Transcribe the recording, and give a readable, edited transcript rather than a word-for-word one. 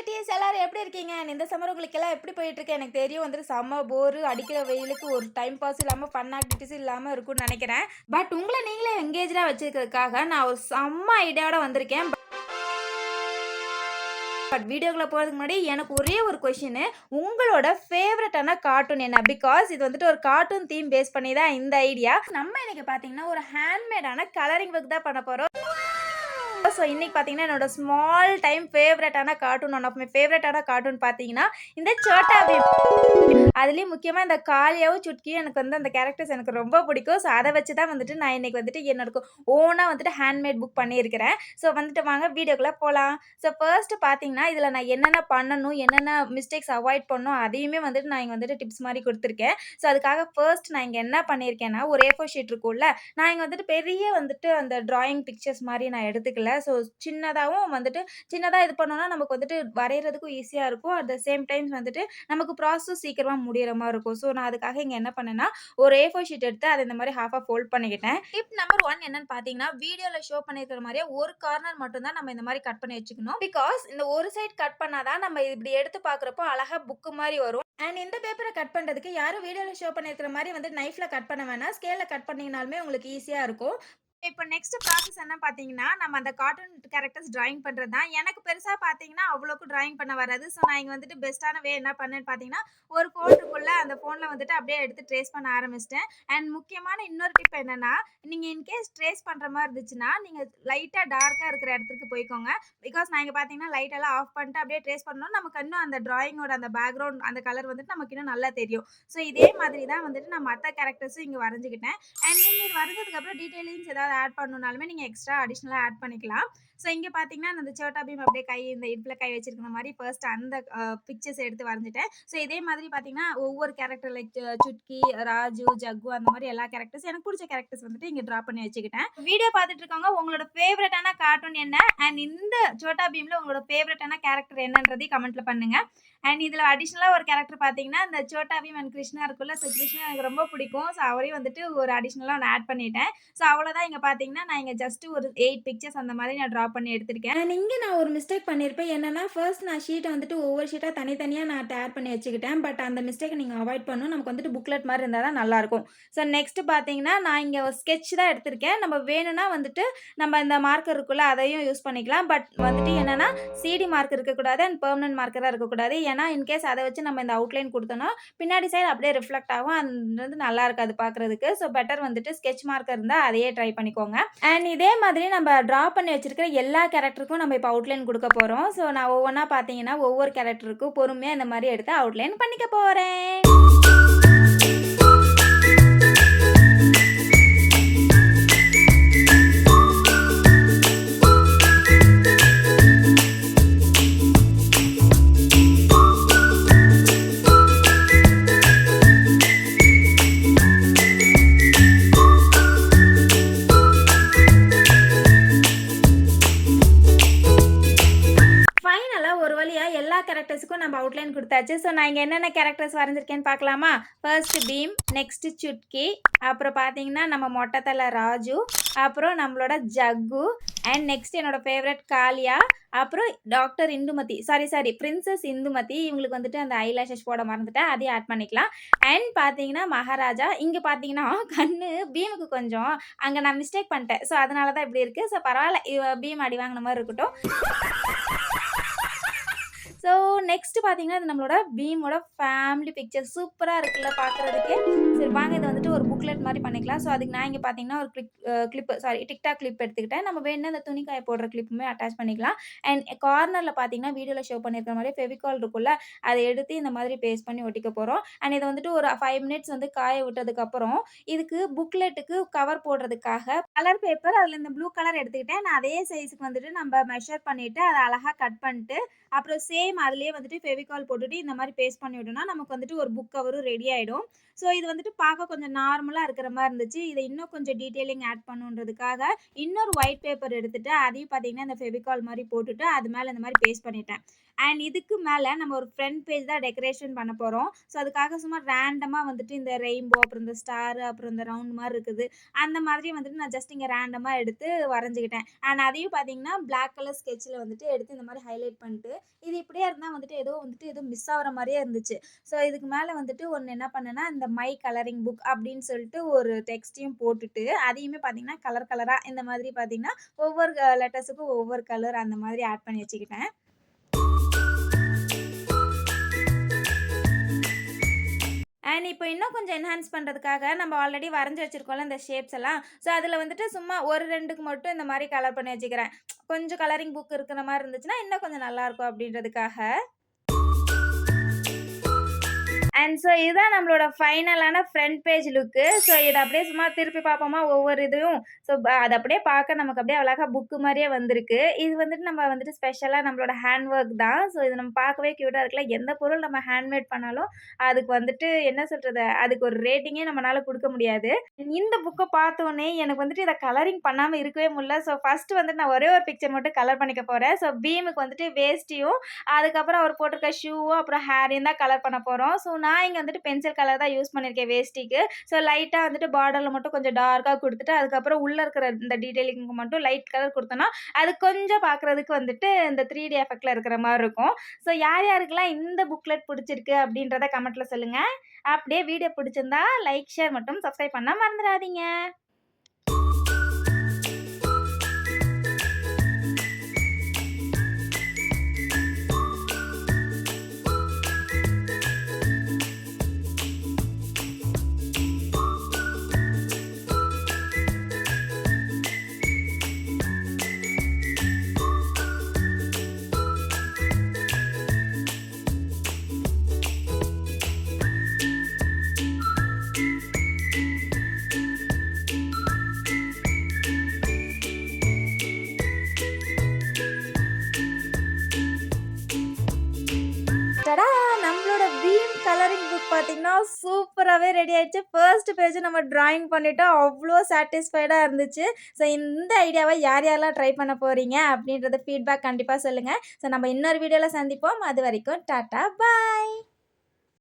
குட்டீஸ் எல்லாரும் எப்படி இருக்கீங்க? இந்த சம்மர் உங்களுக்கெல்லாம் எப்படி போயிட்டுருக்கு? எனக்கு தெரியும் வந்துட்டு செம்ம போரு. அடிக்கிற வெயிலுக்கு ஒரு டைம் பாஸ் இல்லாம, ஃபன் ஆக்டிவிட்டீஸ் இல்லாம இருக்கும்னு நெனைக்கிறேன். பட் உங்கள நீங்களே எங்கேஜ்டா வச்சுக்கிறதுக்காக நான் ஒரு செம்ம ஐடியாவோட வந்திருக்கேன். பட் வீடியோக்குள்ள போறதுக்கு முன்னாடி எனக்கு ஒரே ஒரு கொஸ்டினு. உங்களோட ஃபேவரட்டான கார்ட்டூன் என்ன? பிகாஸ் இது வந்துட்டு ஒரு கார்ட்டூன் தீம் பேஸ் பண்ணி தான் இந்த ஐடியா. நம்ம இன்னைக்கு பார்த்தீங்கன்னா, ஒரு ஹேண்ட்மேடான கலரிங் புக் தான் பண்ண போறோம். ஸோ இன்னைக்கு பார்த்தீங்கன்னா, என்னோட ஸ்மால் டைம் ஃபேவரட்டான கார்ட்டூன் ஒன் ஆஃப் மை ஃபேவரட்டான கார்ட்டூன் பார்த்தீங்கன்னா, இந்த சோட்டா பீம். அதுலயும் முக்கியமா இந்த காளியாவும், சுட்கியும் எனக்கு வந்து அந்த கேரக்டர்ஸ் எனக்கு ரொம்ப பிடிக்கும். ஸோ அத வச்சு தான் வந்துட்டு நான் இன்னைக்கு வந்துட்டு என்னோட ஓனா வந்துட்டு ஹேண்ட்மேட் புக் பண்ணியிருக்கிறேன். ஸோ வந்துட்டு வாங்க வீடியோக்குள்ள போலாம். ஸோ ஃபர்ஸ்ட் பார்த்தீங்கன்னா, இதுல நான் என்னென்ன பண்ணணும், என்னென்ன மிஸ்டேக்ஸ் அவாய்ட் பண்ணணும் அதையுமே வந்துட்டு நான் இங்க வந்துட்டு டிப்ஸ் மாரி குடுத்துருக்கேன். ஸோ அதுக்காக ஃபர்ஸ்ட் நான் இங்க என்ன பண்ணியிருக்கேன்னா, ஒரு A4 ஷீட் இருக்கும்ல, நான் இங்க வந்துட்டு பெரிய வந்துட்டு அந்த டிராயிங் பிக்சர்ஸ் மாரி நான் எடுத்துக்கல. ஸோ சின்னதாவும் வந்துட்டு சின்னதா இது பண்ணோம்னா நமக்கு வந்துட்டு வரையறதுக்கும் ஈஸியா இருக்கும். அட் த சேம் டைம் வந்துட்டு நமக்கு ப்ராசஸ் சீக்கிரமா முடியிற மாரி இருக்கும். ஸோ நான் அதுக்காக இங்க என்ன பண்ணேன்னா, ஒரு A4 ஷீட் எடுத்து அத இந்த மாரி ஹாஃபா ஃபோல்ட் பண்ணிக்கிட்டேன். டிப் நம்பர் 1 என்னன்னு பார்த்தீங்கன்னா, வீடியோல ஷோ பண்ணியிருக்கிற மாரியே ஒரு கார்னர் மட்டும் தான் நம்ம இந்த மாரி கட் பண்ணி வச்சுக்கணும். பிகாஸ் இந்த ஒரு சைடு கட் பண்ணா தான் நம்ம இப்படி எடுத்து பார்க்குறப்போ அழகா புக் மாரி வரும். அண்ட் இந்த பேப்பர கட் பண்றதுக்கு யாரும் வீடியோல ஷோ பண்ணியிருக்கிற மாரி வந்து நைஃப்ல கட் பண்ண வேணாம். ஸ்கேல்ல கட் பண்ணீங்கனாலுமே உங்களுக்கு ஈஸியா இருக்கும். இப்ப நெக்ஸ்ட் ப்ராசஸ் என்ன பார்த்தீங்கன்னா, நம்ம அந்த கார்ட்டூன் கேரக்டர்ஸ் டிராயிங் பண்றது தான். எனக்கு பெருசா பார்த்தீங்கன்னா, அவ்வளோக்கு டிராயிங் பண்ண வராது. ஸோ நான் இங்க வந்துட்டு பெஸ்ட்டான வே என்ன பண்ணேன்னு பார்த்தீங்கன்னா, ஒரு ஃபோன் இருக்குல்ல, அந்த ஃபோன்ல வந்துட்டு அப்படியே எடுத்து ட்ரேஸ் பண்ண ஆரம்பிச்சுட்டேன். அண்ட் முக்கியமான இன்னொரு டிப் என்னன்னா, நீங்க இன்கேஸ் ட்ரேஸ் பண்ற மாரி இருந்துச்சுன்னா, நீங்க லைட்டா டார்க்கா இருக்கிற இடத்துக்கு போய்க்கோங்க. பிகாஸ் நான் இங்க பார்த்தீங்கன்னா, லைட் எல்லாம் ஆஃப் பண்ணிட்டு அப்படியே ட்ரேஸ் பண்ணோம். நமக்கு இன்னும் அந்த டிராயிங்கோட அந்த பேக்கிரவுண்ட் அந்த கலர் வந்துட்டு நமக்கு இன்னும் நல்லா தெரியும். ஸோ இதே மாதிரி தான் வந்துட்டு நான் மத்த கேரக்டர்ஸும் இங்க வரைஞ்சுக்கிட்டேன். அண்ட் நீங்க இது வரைஞ்சதுக்கப்புறம் டீட்டெயிலிங்ஸ் ஏதாவது ஆட் பண்ணணும்னாலுமே நீங்க எக்ஸ்ட்ரா அடிஷனலா ஆட் பண்ணிக்கலாம். ஸோ இங்க பார்த்தீங்கன்னா, அந்த சோட்டா பீம் அப்படியே கை இந்த இடுப்புல கை வச்சிருக்கிற மாரி ஃபர்ஸ்ட் அந்த பிக்சர்ஸ் எடுத்து வரைஞ்சுட்டேன். ஸோ இதே மாதிரி பார்த்தீங்கன்னா, ஒவ்வொரு character like Chutki, Raju, jug அந்த மாரி எல்லா கேரக்டர்ஸ் எனக்கு புடிச்ச கேரக்டர்ஸ் வந்துட்டு இங்க டிரா பண்ணி வச்சுக்கிட்டேன். வீடியோ பார்த்துட்டு இருக்கவங்க உங்களோட ஃபேவரட்டான கார்ட்டூன் என்ன? அண்ட் இந்த சோட்டா பீம்ல உங்களோட ஃபேவரட்டான கேரக்டர் என்னன்றதையும் கமெண்ட்ல பண்ணுங்க. அண்ட் இதுல அடிஷனலா ஒரு கேரக்டர் பார்த்தீங்கன்னா, இந்த சோட்டா பீம் அண்ட் கிருஷ்ணா இருக்குல்ல, ஸோ கிருஷ்ணா எனக்கு ரொம்ப பிடிக்கும். ஸோ அவரையும் வந்துட்டு ஒரு அடிஷனலா நான் ஆட் பண்ணிட்டேன். ஸோ அவ்வளோதான் இங்க பார்த்தீங்கன்னா, நான் இங்க ஜஸ்ட் ஒரு 8 பிக்சர்ஸ் அந்த மாதிரி நான் டிரா பண்ணி எடுத்திருக்கேன். அண்ட் இங்க நான் ஒரு மிஸ்டேக் பண்ணியிருப்பேன். என்னன்னா, ஃபர்ஸ்ட் நான் ஷீட்ட வந்துட்டு ஒவ்வொரு ஷீட்டா தனித்தனியா நான் டேர் பண்ணி வச்சுக்கிட்டேன். பட் அந்த மிஸ்டேக்க நீங்க அவாய்ட் பண்ணணும். நமக்கு வந்துட்டு புக்லெட் மாரி இருந்தா தான் நல்லாருக்கும். ஸோ நெக்ஸ்ட் பார்த்தீங்கன்னா, நான் இங்க ஒரு ஸ்கெட்ச் தான் எடுத்திருக்கேன். நம்ம வேணும்னா வந்துட்டு நம்ம இந்த மார்க்கர் இருக்குல்ல, அதையும் யூஸ் பண்ணிக்கலாம். பட் வந்துட்டு என்னன்னா, சிடி மார்க் இருக்கக்கூடாது அண்ட் பெர்மனன்ட் மார்க்கரா இருக்கக்கூடாது. ஏன்னா, இன்கேஸ் அத வச்சு நம்ம இந்த அவுட்லைன் குடுத்தோம்னா, பின்னாடி சைடு அப்படியே ரிஃப்ளெக்ட் ஆகும். அது வந்து நல்லா இருக்காது பார்க்கறதுக்கு. ஸோ பெட்டர் வந்துட்டு ஸ்கெட்ச் மார்க்கர் இருந்தா அதையே ட்ரை பண்ணிக்கோங்க. அண்ட் இதே மாதிரி நம்ம டிரா பண்ணி வச்சிருக்கிற எல்லா கேரக்டருக்கும் நம்ம இப்போ அவுட்லைன் குடுக்க போறோம். ஸோ நான் ஒவ்வொன்னா பார்த்தீங்கன்னா, ஒவ்வொரு கேரக்டருக்கும் பொறுமையா இந்த மாரி எடுத்து அவுட்லைன் பண்ணிக்க போறேன். ஃபைனலா ஒரு வழியா எல்லா கேரக்டர்ஸுக்கும் நம்ம அவுட்லைன் குடுத்தாச்சு. ஸோ நான் இங்க என்னென்ன கேரக்டர்ஸ் வரைஞ்சிருக்கேன்னு பார்க்கலாமா? ஃபர்ஸ்ட் பீம், நெக்ஸ்ட் சுட்கி, அப்புறம் பார்த்தீங்கன்னா நம்ம மொட்டை தல ராஜு, அப்புறம் நம்மளோட ஜக்கு, அண்ட் நெக்ஸ்ட் என்னோட ஃபேவரைட் காளியா, அப்புறம் doctor Indumathi sorry princess Indumathi. இவங்களுக்கு வந்துட்டு அந்த ஐலாஷஸ் போட மறந்துட்டேன். அதையும் ஆட் பண்ணிக்கலாம். அண்ட் பார்த்தீங்கன்னா மகாராஜா. இங்க பார்த்தீங்கன்னா கண்ணு பீமுக்கு கொஞ்சம் அங்க நான் மிஸ்டேக் பண்ணிட்டேன். ஸோ அதனால தான் இப்படி இருக்கு. ஸோ பரவால்ல. பீம் அடி வாங்குன மாரி இருக்கட்டும். ஸோ நெக்ஸ்ட் பார்த்தீங்கன்னா, இது நம்மளோட பீமோட ஃபேமிலி பிக்சர் சூப்பரா இருக்குல்ல பார்க்கறதுக்கே. சரி வாங்க இத வந்துட்டு ஒரு புக்லெட் மாரி பண்ணிக்கலாம். ஸோ அதுக்கு நான் இங்க பார்த்தீங்கன்னா, ஒரு டிக்டாக் கிளிப் எடுத்துக்கிட்டேன். நம்ம வேணுனா இந்த துணி காய போடுற கிளிப்புமே அட்டாச் பண்ணிக்கலாம். அண்ட் கார்னர்ல பார்த்தீங்கன்னா, வீடியோல ஷோ பண்ணியிருக்கிற மாரியே ஃபெவிகால் இருக்குல்ல, அத எடுத்து இந்த மாதிரி பேஸ்ட் பண்ணி ஒட்டிக்க போறோம். அண்ட் இத வந்துட்டு ஒரு 5 மினிட்ஸ் வந்து காய விட்டதுக்கப்புறம், இதுக்கு புக்லெட்டுக்கு கவர் போடுறதுக்காக கலர் பேப்பர் அதில இந்த ப்ளூ கலர் எடுத்துக்கிட்டேன். நான் அதே சைஸ்க்கு வந்துட்டு நம்ம மெஷர் பண்ணிட்டு, அத அழகா கட் பண்ணிட்டு, அப்புறம் சேம் அதிலேயே வந்துட்டு ஃபெவிகால் போட்டுட்டு இந்த மாரி பேஸ்ட் பண்ணி விட்டோம்னா, நமக்கு வந்துட்டு ஒரு புக் கவரும் ரெடி ஆயிடும். ஸோ இது வந்துட்டு பார்க்க கொஞ்சம் நார்மலா இருக்கிற மாரி இருந்துச்சு. இத இன்னும் கொஞ்சம் டீட்டெயிலிங் ஆட் பண்ணணுன்றதுக்காக இன்னொரு ஒயிட் பேப்பர் எடுத்துட்டு, அதையும் பார்த்தீங்கன்னா, இந்த ஃபெவிகால் மாரி போட்டுட்டு, அது மேல இந்த மாரி பேஸ்ட் பண்ணிட்டேன். அண்ட் இதுக்கு மேல நம்ம ஒரு ஃப்ரண்ட் பேஜ் தான் டெக்கரேஷன் பண்ண போறோம். ஸோ அதுக்காக சும்மா ரேண்டமா வந்துட்டு இந்த ரெயின்போ, அப்புறம் இந்த ஸ்டார், அப்புறம் இந்த ரவுண்ட் மாரி இருக்குது. அந்த மாதிரி வந்துட்டு நான் ஜஸ்ட் இங்க ரேண்டமா எடுத்து வரைஞ்சுக்கிட்டேன். அண்ட் அதையும் பார்த்தீங்கன்னா, பிளாக் கலர் ஸ்கெட்ச்ல வந்துட்டு எடுத்து இந்த மாரி ஹைலைட் பண்ணிட்டு, இது இப்படியே இருந்தா வந்துட்டு ஏதோ மிஸ் ஆவுற மாரியே இருந்துச்சு. ஸோ இதுக்கு மேல வந்துட்டு ஒண்ணு என்ன பண்ணேன்னா, இந்த மை கலரிங் புக் அப்படின்னு சொல்லிட்டு ஒரு டெக்ஸ்ட்டையும் போட்டுட்டு, அதையுமே பார்த்தீங்கன்னா, கலர் கலரா இந்த மாதிரி பார்த்தீங்கன்னா, ஒவ்வொரு லெட்டர்ஸுக்கும் ஒவ்வொரு கலர் அந்த மாதிரி ஆட் பண்ணி வச்சுக்கிட்டேன். அண்ட் இப்போ இன்னும் கொஞ்சம் என்ஹான்ஸ் பண்றதுக்காக நம்ம ஆல்ரெடி வரைஞ்சு வச்சிருக்கோம்ல இந்த ஷேப்ஸ் எல்லாம். ஸோ அதில வந்துட்டு சும்மா 1, 2க்கு மட்டும் இந்த மாரி கலர் பண்ணி வச்சுக்கிறேன். கொஞ்சம் கலரிங் புக் இருக்கிற மாரி இருந்துச்சுன்னா, இன்னும் கொஞ்சம் நல்லாயிருக்கும் அப்படின்றதுக்காக. அண்ட் ஸோ இதுதான் நம்மளோட ஃபைனலான ஃப்ரண்ட் பேஜ் லுக்கு. ஸோ இத அப்படியே சும்மா திருப்பி பார்ப்போமா ஒவ்வொரு இதுவும். ஸோ அது அப்படியே பார்க்க நமக்கு அப்படியே அழகா புக்கு மாரியே வந்திருக்கு. இது வந்துட்டு நம்ம வந்துட்டு ஸ்பெஷலா நம்மளோட ஹேண்ட் ஒர்க் தான். ஸோ இது நம்ம பார்க்கவே கியூட்டா இருக்குல்ல. எந்த பொருள் நம்ம ஹேண்ட்மேட் பண்ணாலும் அதுக்கு வந்துட்டு என்ன சொல்றது? அதுக்கு ஒரு ரேட்டிங்கே நம்மனால குடுக்க முடியாது. இந்த புக்க பார்த்தோனே எனக்கு வந்துட்டு இத கலரிங் பண்ணாம இருக்கவே முடியல. ஸோ ஃபர்ஸ்ட் வந்துட்டு நான் ஒரே ஒரு பிக்சர் மட்டும் கலர் பண்ணிக்க போறேன். ஸோ பீமுக்கு வந்துட்டு வேஷ்டியும், அதுக்கப்புறம் அவர் போட்டிருக்க ஷூவும், அப்புறம் ஹேரையும் தான் கலர் பண்ண போறோம். ஸோ நான் இங்க வந்துட்டு பென்சில் கலர் தான் யூஸ் பண்ணியிருக்கேன் வேஷ்டிக்கு. ஸோ லைட்டா வந்துட்டு பார்டர்ல மட்டும் கொஞ்சம் டார்க்கா குடுத்துட்டு, அதுக்கப்புறம் உள்ள இருக்கிற இந்த டீட்டெயிலிங்க்கு மட்டும் லைட் கலர் குடுத்தோம்னா, அது கொஞ்சம் பார்க்கறதுக்கு வந்துட்டு இந்த 3டி எஃபெக்ட்ல இருக்கிற மாரி இருக்கும். ஸோ யார் யாருக்கெல்லாம் இந்த புக்லெட் புடிச்சிருக்கு அப்படின்றத கமெண்ட்ல சொல்லுங்க. அப்படியே வீடியோ பிடிச்சிருந்தா லைக், ஷேர் மற்றும் சப்ஸ்கிரைப் பண்ண மறந்துடாதீங்க. டடா! நம்மளோட பீம் கலரிங் புக் பார்த்தீங்கன்னா, சூப்பராவே ரெடி ஆயிடுச்சு. ஃபர்ஸ்ட் பேஜ் நம்ம டிராயிங் பண்ணிட்டோம். அவ்ளோ சாட்டிஸ்ஃபைடா இருந்துச்சு. ஸோ இந்த ஐடியாவ யார் யாரெல்லாம் ட்ரை பண்ண போறீங்க அப்படின்றத ஃபீட்பேக் கண்டிப்பா சொல்லுங்க. ஸோ நம்ம இன்னொரு வீடியோல சந்திப்போம். அதுவரைக்கும் டாட்டா, பாய்.